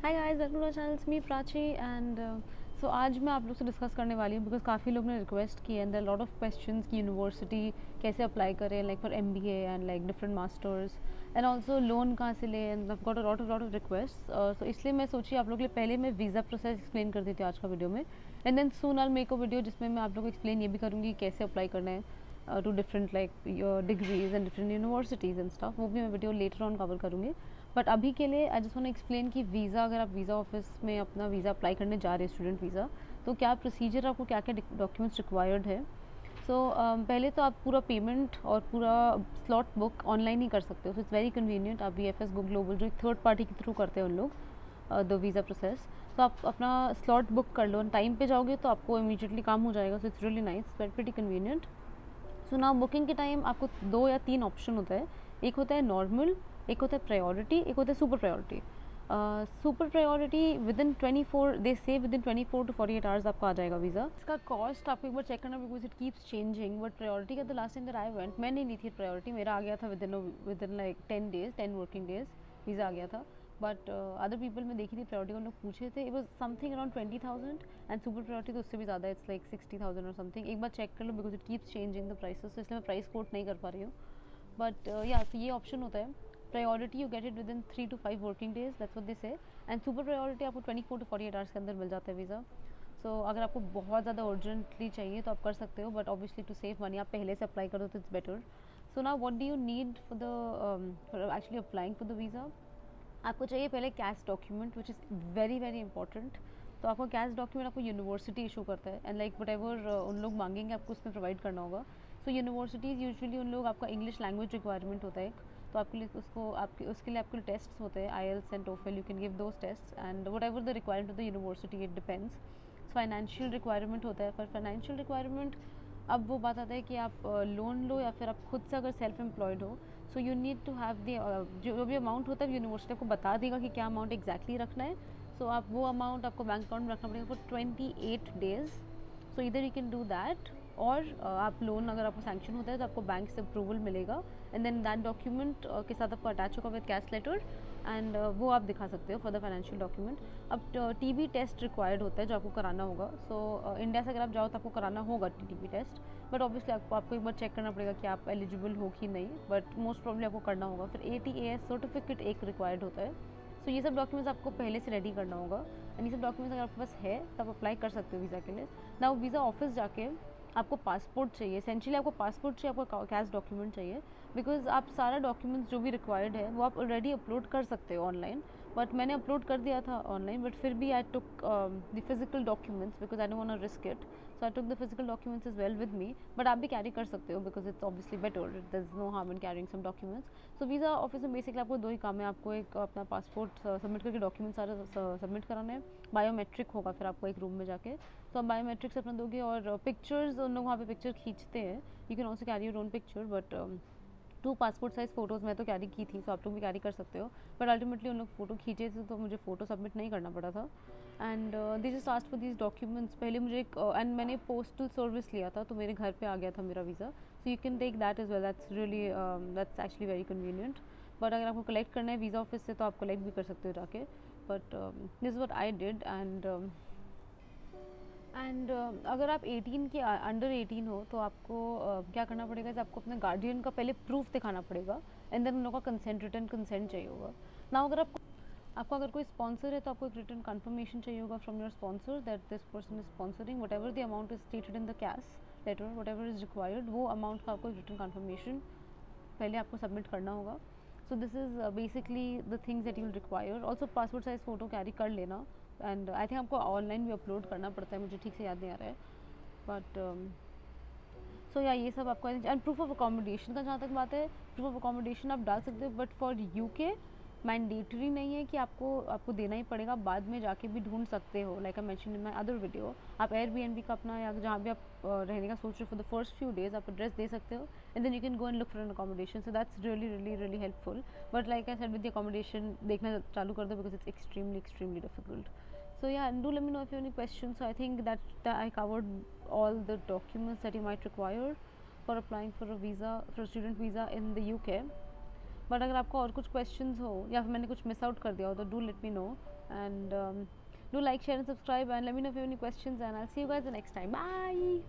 Hi guys, welcome to channel me Prachi and so आज मैं आप लोग से डिस्कस करने वाली हूँ बिकॉज काफ़ी लोग ने रिक्वेस्ट की and there lot of questions की यूनिवर्सिटी कैसे अप्लाई करें like for MBA and like different masters and also loan कहाँ से लें and got a lot of request so इसलिए मैं सोची आप लोग के लिए पहले मैं वीज़ा प्रोसेस एक्सप्लेन कर दी थी आज का वीडियो में and then soon I'll make a video जिसमें मैं आप लोग को एक्सप्लेन ये भी करूँगी कैसे अप्लाई करना है to different like degrees and different universities and stuff. वो भी मैं वीडियो लेटर ऑन कवर करूँगी। बट अभी के लिए आई जस्ट वांट एक्सप्लेन कि वीज़ा अगर आप वीज़ा ऑफिस में अपना वीज़ा अप्लाई करने जा रहे हैं स्टूडेंट वीज़ा, तो क्या प्रोसीजर, आपको क्या क्या डॉक्यूमेंट्स रिक्वायर्ड है। पहले तो आप पूरा पेमेंट और पूरा स्लॉट बुक ऑनलाइन ही कर सकते हो। So it's very convenient. आप VFS गो ग्लोबल जो एक थर्ड पार्टी के थ्रू करते हैं उन लोग द वीज़ा प्रोसेस, तो आप अपना स्लॉट बुक कर लो, टाइम पे जाओगे तो आपको इमीडिएटली काम हो जाएगा। So it's really nice, very convenient. So now booking के टाइम आपको 2 या 3 ऑप्शन होता है। एक होता है नॉर्मल, एक होता है प्रायोरिटी, एक होता है super priority. Super priority with in 24 दे से विद इन 24 to 48 आवर्स आपको आ जाएगा वीज़ा। इसका कॉस्ट आपको एक बार चेक करना because it keeps changing. But priority का the last time that I went, मैंने ली थी प्रायोरिटी, मेरा आ गया था within like 10 days, 10 working days visa आ गया था। बट अदर पीपल में देखी थी प्रायोरिटी, उन लोग पूछे थे, it was something around 20,000 and super priority तो उससे भी ज़्यादा, इट्स लाइक 60,000 और समथिंग। एक बार चेक कर लो because it keeps changing the prices, तो इसलिए मैं प्राइस कोट नहीं कर पा रही हूँ। बट या तो ये ऑप्शन होता है। Priority you get it within 3 to 5 working days, that's what they say. And super priority आपको 24 to 48 आवर्स के अंदर मिल जाता है वीज़ा। अगर आपको बहुत ज़्यादा अर्जेंटली चाहिए तो आप कर सकते हो, but obviously to save money आप पहले से अप्लाई कर दो तो it's better. So now what do you need for actually applying for the visa. आपको चाहिए पहले cash document which is very very important. तो आपको कैश डॉक्यूमेंट आपको यूनिवर्सिटी इशू करता है एंड लाइक वट एवर उन लोग मांगेंगे आपको उसमें प्रोवाइड करना होगा। सो यूनिवर्सिटीज़ यूजुअली उन लोग आपका इंग्लिश लैंग्वेज रिक्वायरमेंट होता है एक, तो आपके लिए उसके लिए आपके लिए टेस्ट्स होते हैं, IELTS and TOEFL, you can give those test and whatever the requirement of the university, it depends. Financial requirement होता है, पर फाइनेंशियल रिक्वायरमेंट अब वो बात आता है कि आप लोन लो या फिर आप खुद से अगर सेल्फ एम्प्लॉयड हो। So you need to have the जो भी अमाउंट होता है यूनिवर्सिटी आपको बता देगा कि क्या अमाउंट एग्जैक्टली रखना है। आप वो अमाउंट आपको बैंक अकाउंट में रखना पड़ेगा फॉर 28 डेज। इधर यू कैन डू दैट, और आप लोन अगर आपको सैंक्शन होता है तो आपको बैंक से अप्रूवल मिलेगा एंड देन दैट डॉक्यूमेंट के साथ आपको अटैच होगा विद कैश लेटर एंड वो आप दिखा सकते हो फॉर द फाइनेंशियल डॉक्यूमेंट। अब TB टेस्ट रिक्वायर्ड होता है जो आपको कराना होगा। इंडिया से अगर आप जाओ तो आपको कराना होगा TB टेस्ट, बट ऑब्वियसली आपको एक बार चेक करना पड़ेगा कि आप एलिजिबल हो कि नहीं, बट मोस्ट प्रॉब्ली आपको करना होगा। फिर ATAS सर्टिफिकेट एक रिक्वायर्ड होता है। ये सब डॉक्यूमेंट्स आपको पहले से रेडी करना होगा एंड ये सब डॉक्यूमेंट्स अगर आपके पास है तो आप अप्लाई कर सकते हो वीज़ा के लिए। ना वीज़ा ऑफिस जाके आपको पासपोर्ट चाहिए, एसेंशियली आपको पासपोर्ट चाहिए, आपको कैश डॉक्यूमेंट चाहिए, बिकॉज आप सारा डॉक्यूमेंट्स जो भी रिक्वायर्ड है वो आप ऑलरेडी अपलोड कर सकते हो ऑनलाइन। बट मैंने अपलोड कर दिया था ऑनलाइन, बट फिर भी I took the physical documents because I don't want to risk it. I took the physical documents is well with me, but आप भी कैरी कर सकते हो because it's obviously better, there is no harm in carrying some documents. Visa office में basically आपको 2 ही काम है। आपको एक अपना पासपोर्ट सबमिट करके डॉक्यूमेंट सारा सबमिट कराना है, बायोमेट्रिक होगा फिर आपको एक रूम में जाके, तो आप बायोमेट्रिक्स अपना दोगे और पिक्चर्स उन लोग वहाँ पे पिक्चर खींचते हैं। You can also carry your own picture, but 2 passport size photos मैं तो कैरी की थी, सो आप लोग भी कैरी कर सकते हो। बट अल्टीमेटली उन लोग फ़ोटो खींचे थे तो मुझे फ़ोटो सबमिट नहीं करना पड़ा था and they just asked for these documents. पहले मुझे एक एंड मैंने पोस्टल सर्विस लिया था तो मेरे घर पे आ गया था मेरा visa. So you can take that is well, that's actually very convenient. But अगर आपको कलेक्ट करना है वीज़ा ऑफिस से तो आप कलेक्ट भी कर सकते हो जाके, but this is what I did. And अगर आप 18 के अंडर 18 हो तो आपको क्या करना पड़ेगा, आपको अपने गार्डियन का पहले प्रूफ दिखाना पड़ेगा एंड देन उन लोगों का कंसेंट, रिटर्न कंसेंट चाहिए होगा ना। अगर आपको अगर कोई स्पॉन्सर है तो आपको एक रिटर्न कन्फर्मेशन चाहिए होगा from your sponsor that this person is sponsoring, whatever the amount is stated in the cash letter, whatever is required, वो अमाउंट का आपको एक रिटर्न कन्फर्मेशन पहले आपको सबमिट करना होगा। This is basically the things that you will require. Also passport size photo carry कर लेना एंड आई थिंक आपको ऑनलाइन भी अपलोड करना पड़ता है, मुझे ठीक से याद नहीं आ रहा है, बट या ये सब आपको। एंड प्रूफ ऑफ अकोमोडेशन का जहाँ तक बात है, प्रूफ ऑफ अकोमोडेशन आप डाल सकते हो, बट फॉर UK मैंडेटरी नहीं है कि आपको देना ही पड़ेगा, बाद में जाके भी ढूंढ सकते हो। Like I mention in my other video, आप Airbnb का अपना या जहाँ भी आप रहने का सोच रहे हो for the first few days आप एड्रेस दे सकते हो and then you can go and look for an accommodation. So that's really really really helpful. But like I said, with the accommodation देखना चालू कर दो because it's extremely difficult. Do let me know if you have any questions. So I think that I covered all the documents that you might require for applying for a visa, for a student visa in the UK. But अगर आपको और कुछ questions हो या फिर मैंने कुछ miss out कर दिया हो तो do let me know and do like, share and subscribe, and let me know if you have any questions, and I'll see you guys the next time. Bye.